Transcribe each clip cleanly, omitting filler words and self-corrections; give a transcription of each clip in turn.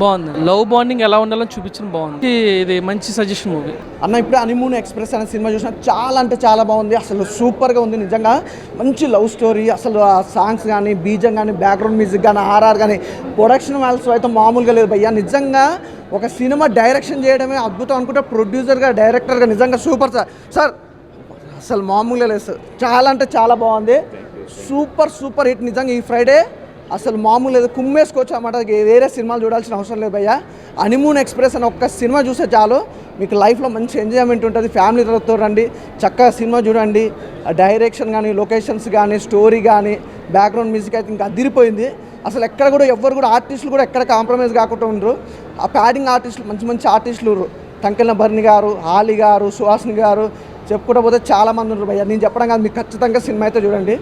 బాగుంది. Love bonding ఎలా ఉండాలని చూపించిన బాగుంది. ఇది మంచి సజెషన్ మూవీ అన్న. ఇప్పుడు హనీమూన్ ఎక్స్ప్రెస్ అనే సినిమా చూసిన చాలా అంటే చాలా బాగుంది. అసలు సూపర్గా ఉంది నిజంగా. మంచి లవ్ స్టోరీ. అసలు ఆ సాంగ్స్ కానీ, బీజం కానీ, బ్యాక్గ్రౌండ్ మ్యూజిక్ కానీ, ఆర్ఆర్ కానీ, ప్రొడక్షన్ వాల్స్ అయితే మామూలుగా లేదు భయ్యా. నిజంగా ఒక సినిమా డైరెక్షన్ చేయడమే అద్భుతం అనుకుంటే ప్రొడ్యూసర్గా, డైరెక్టర్గా నిజంగా సూపర్ సార్. అసలు మామూలుగా లేదు సార్. చాలా అంటే చాలా బాగుంది. సూపర్ హిట్ నిజంగా. ఈ ఫ్రైడే అసలు మామూలు లేదు, కుమ్మేసుకోవచ్చు అన్నమాట. వేరే సినిమాలు చూడాల్సిన అవసరం లేదు భయ్యా. హనీమూన్ ఎక్స్ప్రెస్ అని ఒక్క సినిమా చూస్తే చాలు, మీకు లైఫ్లో మంచి ఎంజాయ్మెంట్ ఉంటుంది. ఫ్యామిలీతో రండి, చక్కగా సినిమా చూడండి. డైరెక్షన్ కానీ, లొకేషన్స్ కానీ, స్టోరీ కానీ, బ్యాక్గ్రౌండ్ మ్యూజిక్ అయితే ఇంకా అదిరిపోయింది. అసలు ఎక్కడ కూడా ఎవ్వరు కూడా ఆర్టిస్టులు కూడా ఎక్కడ కాంప్రమైజ్ కాకుండా ఉండరు. ఆ ప్యాడింగ్ ఆర్టిస్టులు మంచి ఆర్టిస్టులు, టంకెళ్ళ భరణి గారు, హాలి గారు, సుహాసిని గారు, చెప్పుకుంటూ పోతే చాలామంది ఉన్నారు భయ్య. నేను చెప్పడం కాదు, మీకు ఖచ్చితంగా సినిమా అయితే చూడండి.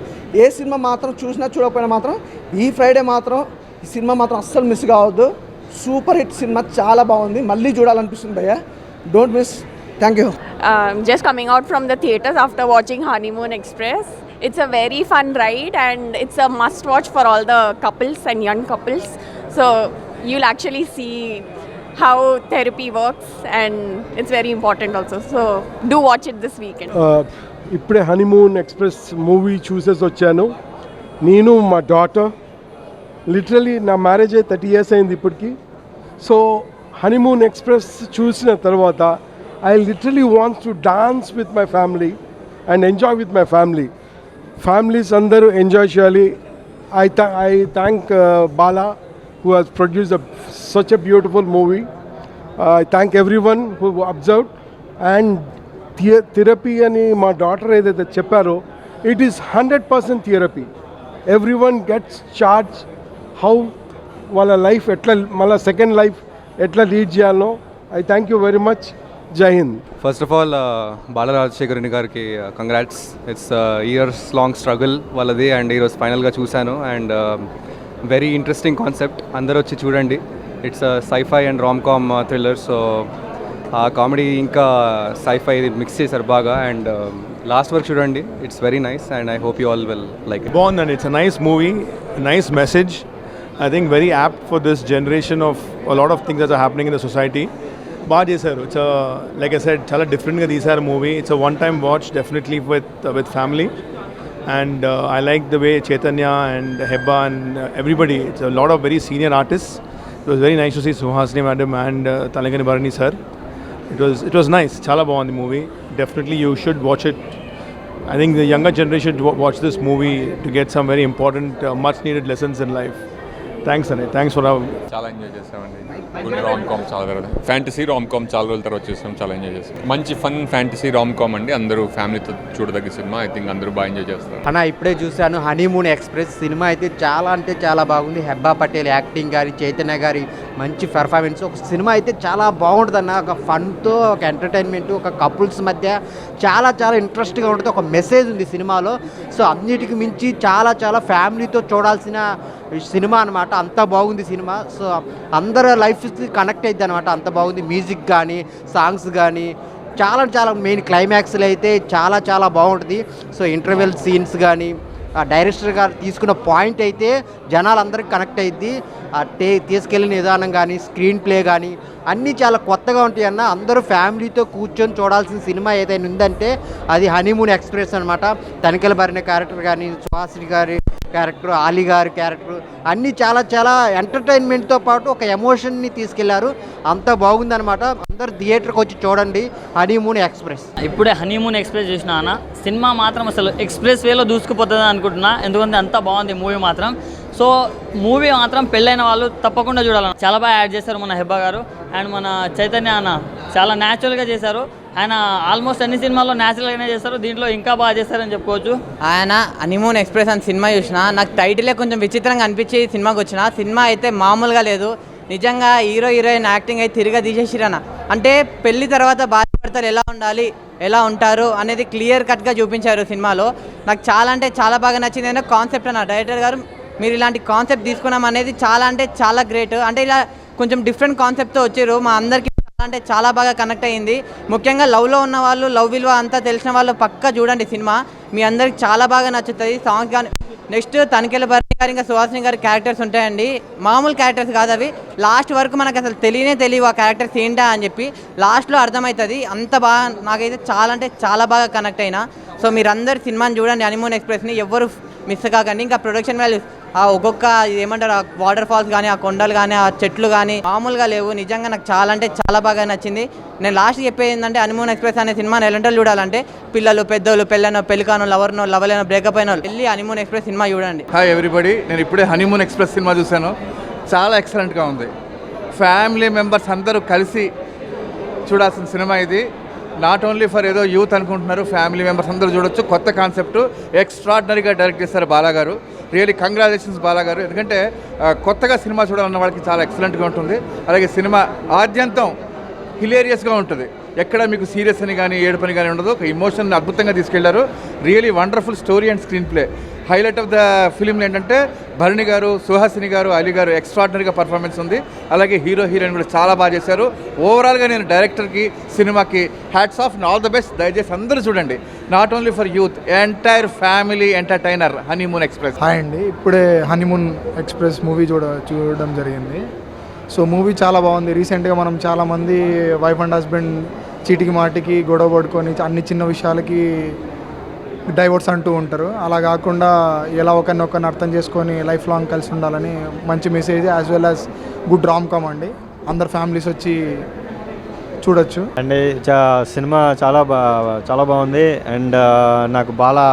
ఏ సినిమా మాత్రం చూసినా చూడకపోయినా మాత్రం ఈ ఫ్రైడే మాత్రం ఈ సినిమా మాత్రం అస్సలు మిస్ కావద్దు. సూపర్ హిట్ సినిమా, చాలా బాగుంది. మళ్ళీ చూడాలనిపిస్తుంది భయ్య. Don't miss. Thank you. Just coming out from the theatres after watching Honeymoon Express. It's a very fun ride and it's a must watch for all the couples and young couples. So you'll actually see how therapy works and it's very important also. So do watch it this weekend. ఇప్పుడే honeymoon express movie చూసేసి వచ్చాను. నేను మా daughter literally నా marriage అయ్యి 30 years అయింది ఇప్పటికి. So honeymoon express చూసిన తర్వాత I literally wants to dance with my family and enjoy with my families అందరూ ఎంజాయ్ చేయాలి. I thank Bala who has produced such a beautiful movie. I thank everyone who observed. And therapy ani my daughter edaithe chepparo, it is 100% therapy. Everyone gets charged how wala life etla mala second life etla lead cheyalno. I thank you very much. Jai Hind. First of all, Bala Rajshekharan gariki congrats. It's a years long struggle వాళ్ళది and ఈరోజు ఫైనల్గా చూశాను. And very interesting concept, అందరూ వచ్చి చూడండి. It's scifi and rom com thriller. So ఆ comedy ఇంకా scifi mix చేశారు బాగా. అండ్ లాస్ట్ వరకు చూడండి, it's very nice and I hope you all will like it. బాగుందండి. It's a nice movie, nice message. I think very apt for this generation of a lot of things that are happening in the society. బాగా చేశారు. It's like I said చాలా డిఫరెంట్గా తీశారు movie. It's a one time watch definitely with family. And I like the way Chaitanya and Hebba and everybody, it's a lot of very senior artists. It was very nice to see Suhasini madam and Talangani Bharani sir. It was nice. Chala bagundi movie. Definitely you should watch it. I think the younger generation should watch this movie to get some very important much needed lessons in life. Thanks Anay. Thanks for having me. చాలా enjoy చేసామండి. Good rom com, చాలా fantasy rom com చాలా రోజుల తర్వాత చూసాం. చాలా enjoy చేస్తాం. మంచి ఫన్ ఫ్యాంటసీ రామ్ కామ్ అండి. అందరూ ఫ్యామిలీతో చూడదగ్గ సినిమా. ఐ థింక్ అందరూ బాగా ఎంజాయ్ చేస్తారు. అన్న ఇప్పుడే చూశాను హనీమూన్ ఎక్స్ప్రెస్ సినిమా. అయితే చాలా అంటే చాలా బాగుంది. హెబ్బా పటేల్ యాక్టింగ్ గారి, చైతన్య గారి మంచి పెర్ఫార్మెన్స్. ఒక సినిమా అయితే చాలా బాగుంటుంది అన్న. ఒక ఫన్తో, ఒక ఎంటర్టైన్మెంట్, ఒక కపుల్స్ మధ్య చాలా ఇంట్రెస్ట్గా ఉంటుంది. ఒక మెసేజ్ ఉంది సినిమాలో. సో అన్నిటికి మించి చాలా ఫ్యామిలీతో చూడాల్సిన సినిమా అనమాట. అంత బాగుంది సినిమా. సో అందరు లైఫ్కి కనెక్ట్ అవుతుంది అనమాట. అంత బాగుంది. మ్యూజిక్ కానీ, సాంగ్స్ కానీ చాలా మెయిన్ క్లైమాక్స్లో అయితే చాలా బాగుంటుంది. సో ఇంటర్వెల్ సీన్స్ కానీ, ఆ డైరెక్టర్ గారు తీసుకున్న పాయింట్ అయితే జనాలందరికీ కనెక్ట్ అయ్యిద్ది. తీసుకెళ్ళిన విధానం కానీ, స్క్రీన్ ప్లే కానీ అన్నీ చాలా కొత్తగా ఉంటాయి అన్న. అందరూ ఫ్యామిలీతో కూర్చొని చూడాల్సిన సినిమా ఏదైనా ఉందంటే అది హనీమూన్ ఎక్స్ప్రెస్ అనమాట. తనికెల భరిన క్యారెక్టర్ కానీ, సుహాసిని గారి క్యారెక్టర్, ఆలీ గారి క్యారెక్టర్ అన్నీ చాలా ఎంటర్టైన్మెంట్తో పాటు ఒక ఎమోషన్ని తీసుకెళ్లారు. అంత బాగుందనమాట. అందరు థియేటర్కి వచ్చి చూడండి హనీమూన్ ఎక్స్ప్రెస్. ఇప్పుడే హనీమూన్ ఎక్స్ప్రెస్ చూసిన అన్న. సినిమా మాత్రం అసలు ఎక్స్ప్రెస్ వేలో దూసుకుపోతుంది అనుకుంటున్నా. ఎందుకంటే అంత బాగుంది మూవీ మాత్రం. సో మూవీ మాత్రం పెళ్ళైన వాళ్ళు తప్పకుండా చూడాలన్న. చాలా బాగా యాడ్ చేశారు మన హెబ్బా గారు అండ్ మన చైతన్య అన్న. చాలా న్యాచురల్గా చేశారు. ఆయన ఆల్మోస్ట్ అన్ని సినిమాల్లో న్యాచురల్గానే చేస్తారు. దీంట్లో ఇంకా బాగా చేస్తారని చెప్పుకోవచ్చు. ఆయన హనీమూన్ ఎక్స్ప్రెస్ అని సినిమా చూసిన. నాకు టైటిలే కొంచెం విచిత్రంగా అనిపించి సినిమాకి వచ్చిన. సినిమా అయితే మామూలుగా లేదు. నిజంగా హీరోయిన్ యాక్టింగ్ అయితే తిరిగా తీసేసిరన్న. అంటే పెళ్లి తర్వాత భార్యాభర్తలు ఎలా ఉండాలి, ఎలా ఉంటారు అనేది క్లియర్ కట్గా చూపించారు సినిమాలో. నాకు చాలా అంటే చాలా బాగా నచ్చింది. అయినా కాన్సెప్ట్ అన్న డైరెక్టర్ గారు మీరు ఇలాంటి కాన్సెప్ట్ తీసుకున్నాం అనేది చాలా అంటే చాలా గ్రేట్. అంటే ఇలా కొంచెం డిఫరెంట్ కాన్సెప్ట్తో వచ్చారు. మా అందరికీ అంటే చాలా బాగా కనెక్ట్ అయ్యింది. ముఖ్యంగా లవ్లో ఉన్న వాళ్ళు, లవ్ విలువ అంతా తెలిసిన వాళ్ళు పక్కా చూడండి సినిమా. మీ అందరికి చాలా బాగా నచ్చుతుంది. సాంగ్స్ కానీ నెక్స్ట్ తనికెల భరణి రోహిణి గారు ఇంకా సుహాసిని గారి క్యారెక్టర్స్ ఉంటాయండి, మామూలు క్యారెక్టర్స్ కాదు అవి. లాస్ట్ వరకు మనకు అసలు తెలియవు ఆ క్యారెక్టర్స్ ఏంటా అని చెప్పి. లాస్ట్లో అర్థమవుతుంది. అంత బాగా నాకైతే చాలా అంటే చాలా బాగా కనెక్ట్ అయినా. సో మీరందరు సినిమాని చూడండి, హనీమూన్ ఎక్స్ప్రెస్ని, ఎవ్వరు మిస్ కాకండి. ఇంకా ప్రొడక్షన్ వాల్యూస్ ఆ ఒక్కొక్క ఏమంటారు, ఆ వాటర్ ఫాల్స్ కానీ, ఆ కొండలు కానీ, ఆ చెట్లు కానీ మామూలుగా లేవు. నిజంగా నాకు చాలా అంటే చాలా బాగా నచ్చింది. నేను లాస్ట్ చెప్పేది ఏంటంటే, హనీమూన్ ఎక్స్ప్రెస్ అనే సినిమాని ఎలాంటి చూడాలంటే పిల్లలు, పెద్దోళ్ళు, పెళ్ళనో, పెళ్ళికానో, లవర్నో, లవలేనో, బ్రేకప్ అయినో వెళ్ళి హనీమూన్ ఎక్స్ప్రెస్ సినిమా చూడండి. హాయ్ ఎవ్రీబడి, నేను ఇప్పుడే హనీమూన్ ఎక్స్ప్రెస్ సినిమా చూశాను. చాలా ఎక్సలెంట్గా ఉంది. ఫ్యామిలీ మెంబర్స్ అందరూ కలిసి చూడాల్సిన సినిమా ఇది. నాట్ ఓన్లీ ఫర్ ఏదో యూత్ అనుకుంటున్నారు, ఫ్యామిలీ మెంబర్స్ అందరూ చూడొచ్చు. కొత్త కాన్సెప్ట్, ఎక్స్ట్రాడినరీగా డైరెక్ట్ చేస్తారు బాలా గారు. రియలీ కంగ్రాచులేషన్స్ బాలా గారు. ఎందుకంటే కొత్తగా సినిమా చూడాలన్న వాళ్ళకి చాలా ఎక్సలెంట్గా ఉంటుంది. అలాగే సినిమా ఆద్యంతం హిలేరియస్గా ఉంటుంది. ఎక్కడ మీకు సీరియస్ అని కానీ ఏడుపని కానీ ఉండదు. ఒక ఎమోషన్ అద్భుతంగా తీసుకెళ్లారు. Really wonderful story and screen play. Highlight of the film ఏంటంటే భరణి గారు, సుహాసిని గారు, అలీ గారు ఎక్స్ట్రాడినరీగా పర్ఫార్మెన్స్ ఉంది. అలాగే హీరో హీరోయిన్ కూడా చాలా బాగా చేశారు. ఓవరాల్గా నేను డైరెక్టర్కి, సినిమాకి hats off and all the best. దయచేసి అందరూ చూడండి. Not only for youth, entire family entertainer honeymoon express. Hi అండి, ఇప్పుడే హనీమూన్ ఎక్స్ప్రెస్ మూవీ చూడడం జరిగింది. సో మూవీ చాలా బాగుంది. రీసెంట్గా మనం చాలామంది వైఫ్ అండ్ హస్బెండ్ చీటికి మాటికి గొడవ పడుకొని అన్ని చిన్న విషయాలకి డైవర్స్ అంటూ ఉంటారు. అలా కాకుండా ఎలా ఒకరినొకరిని అర్థం చేసుకొని లైఫ్ లాంగ్ కలిసి ఉండాలని మంచి message, as well as good rom com అండి. అందరు ఫ్యామిలీస్ వచ్చి చూడొచ్చు అండి. సినిమా చాలా బాగుంది. అండ్ నాకు Bala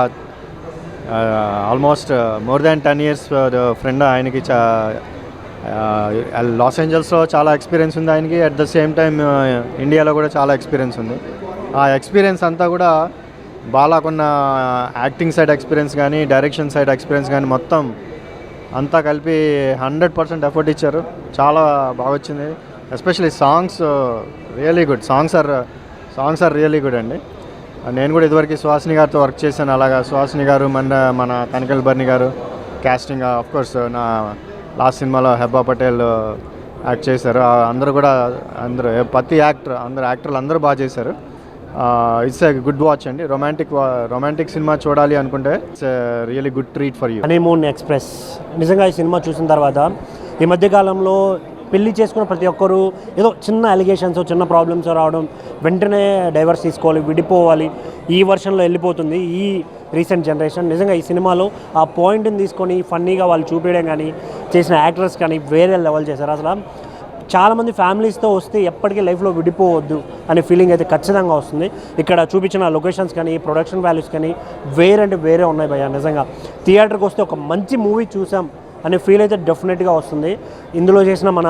almost more than 10 years friend. ఆయనకి లాస్ ఏంజల్స్లో చాలా ఎక్స్పీరియన్స్ ఉంది ఆయనకి. అట్ ద సేమ్ టైం ఇండియాలో కూడా చాలా ఎక్స్పీరియన్స్ ఉంది. ఆ ఎక్స్పీరియన్స్ అంతా కూడా బాలాకున్న యాక్టింగ్ సైడ్ ఎక్స్పీరియన్స్ కానీ, డైరెక్షన్ సైడ్ ఎక్స్పీరియన్స్ కానీ మొత్తం అంతా కలిపి 100% ఎఫర్ట్ ఇచ్చారు. చాలా బాగా వచ్చింది. Especially songs really good. Songs are really good అండి. నేను కూడా ఇదివరకు సుహాసిని గారితో వర్క్ చేశాను. అలాగా సుహాసిని గారు, మన తనికెల్ బర్ని గారు క్యాస్టింగ్, ఆఫ్కోర్స్ నా లాస్ట్ సినిమాలో హెబ్బా పటేల్ యాక్ట్ చేశారు. అందరూ ప్రతి యాక్టర్లు అందరూ బాగా చేశారు. ఇట్స్ ఎ గుడ్ వాచ్ అండి. రొమాంటిక్ సినిమా చూడాలి అనుకుంటే it's really good treat for you. Honeymoon express నిజంగా ఈ సినిమా చూసిన తర్వాత ఈ మధ్యకాలంలో పెళ్లి చేసుకున్న ప్రతి ఒక్కరూ ఏదో చిన్న అలిగేషన్స్, చిన్న ప్రాబ్లమ్స్ రావడం, వెంటనే డైవర్స్ తీసుకోవాలి, విడిపోవాలి, ఈ వర్షన్లో వెళ్ళిపోతుంది ఈ రీసెంట్ జనరేషన్. నిజంగా ఈ సినిమాలో ఆ పాయింట్ని తీసుకొని ఫన్నీగా వాళ్ళు చూపించడం కానీ, చేసిన యాక్టర్స్ కానీ వేరే లెవెల్ చేశారు. అసలు చాలామంది ఫ్యామిలీస్తో వస్తే ఎప్పటికీ లైఫ్లో విడిపోవద్దు అనే ఫీలింగ్ అయితే ఖచ్చితంగా వస్తుంది. ఇక్కడ చూపించిన లొకేషన్స్ కానీ, ప్రొడక్షన్ వాల్యూస్ కానీ వేరే ఉన్నాయి భయ్యా. నిజంగా థియేటర్కి వస్తే ఒక మంచి మూవీ చూసాం అనే ఫీల్ అయితే డెఫినెట్గా వస్తుంది. ఇందులో చేసిన మన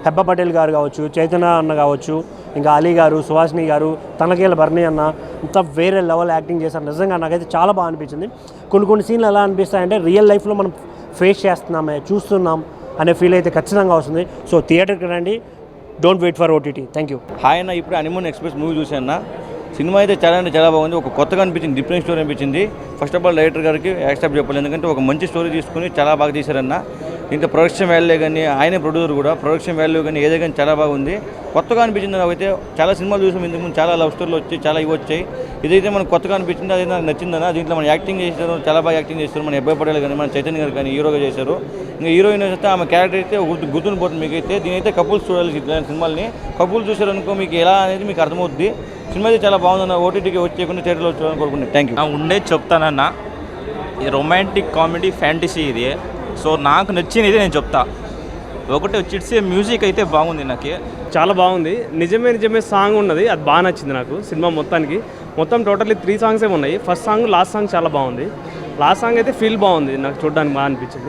హెబ్బా పటేల్ గారు కావచ్చు, చైతన్య అన్న కావచ్చు, ఇంకా అలీ గారు, సుహాసిని గారు, తనకేళ్ళ బర్నీ అన్న అంతా వేరే లెవెల్ యాక్టింగ్ చేశారు. నిజంగా నాకైతే చాలా బాగా అనిపించింది. కొన్ని సీన్లు ఎలా అనిపిస్తాయంటే రియల్ లైఫ్లో మనం ఫేస్ చేస్తున్నామే, చూస్తున్నాం అనే ఫీల్ అయితే ఖచ్చితంగా వస్తుంది. సో థియేటర్కి రండి, don't wait for OTT. Thank you. Hi అన్న, ఇప్పుడు హనీమూన్ ఎక్స్ప్రెస్ మూవీ చూశాను. సినిమా అయితే చాలా అంటే చాలా బాగుంది. ఒక కొత్తగా అనిపించింది, డిఫరెంట్ స్టోరీ అనిపించింది. ఫస్ట్ ఆఫ్ ఆల్ డైరెక్టర్ గారికి యాక్సెప్ట్ చెప్పాలి, ఎందుకంటే ఒక మంచి స్టోరీ తీసుకుని చాలా బాగా తీశారన్న. ఇంకా ప్రొడక్షన్ వాల్యూ కానీ, ఆయనే ప్రొడ్యూసర్ కూడా, ప్రొడక్షన్ వాల్యూ కానీ ఏదో కానీ చాలా బాగుంది. కొత్తగా అనిపించింది. నాకైతే చాలా సినిమాలు చూసాం ఇంతకుముందు, చాలా లవ్ స్టోరీలు వచ్చాయి, చాలా ఇవి వచ్చాయి. ఇదైతే మనకు కొత్తగా అనిపించింది, అదైతే నాకు నచ్చిందన్న. దీంట్లో మన యాక్టింగ్ చేశారు, చాలా బాగా యాక్టింగ్ చేస్తారు. మన హెబ్బా పటేల్ కానీ, మన చైతన్య గారు కానీ హీరోగా చేశారు. ఇంకా హీరోయిన్ అయితే ఆమె క్యారెక్టర్ అయితే గుర్తుని పోతుంది మీకు అయితే. దీనైతే కపుల్స్ చూడాలి, ఇట్లాంటి సినిమాల్ని కపుల్స్ చూసారనుకో మీకు ఎలా అనేది మీకు అర్థమవుద్ది. సినిమా అయితే చాలా బాగుందన్న. ఓటీటీకి వచ్చేకుండా థియేటర్లో చూడాలని కోరుకుంటున్నాను. Thank you. ఉండేది చెప్తానన్న, ఇది రొమాంటిక్ కామెడీ ఫ్యాంటసీ ఇది. సో నాకు నచ్చినది నేను చెప్తా. ఒకటి వచ్చేసి మ్యూజిక్ అయితే బాగుంది, నాకు చాలా బాగుంది. నిజమే సాంగ్ ఉన్నది, అది బాగా నచ్చింది నాకు సినిమా మొత్తానికి. మొత్తం టోటల్లీ 3 సాంగ్స్ ఉన్నాయి. ఫస్ట్ సాంగ్, లాస్ట్ సాంగ్ చాలా బాగుంది. లాస్ట్ సాంగ్ అయితే ఫీల్ బాగుంది, నాకు చూడడానికి బాగా అనిపించింది.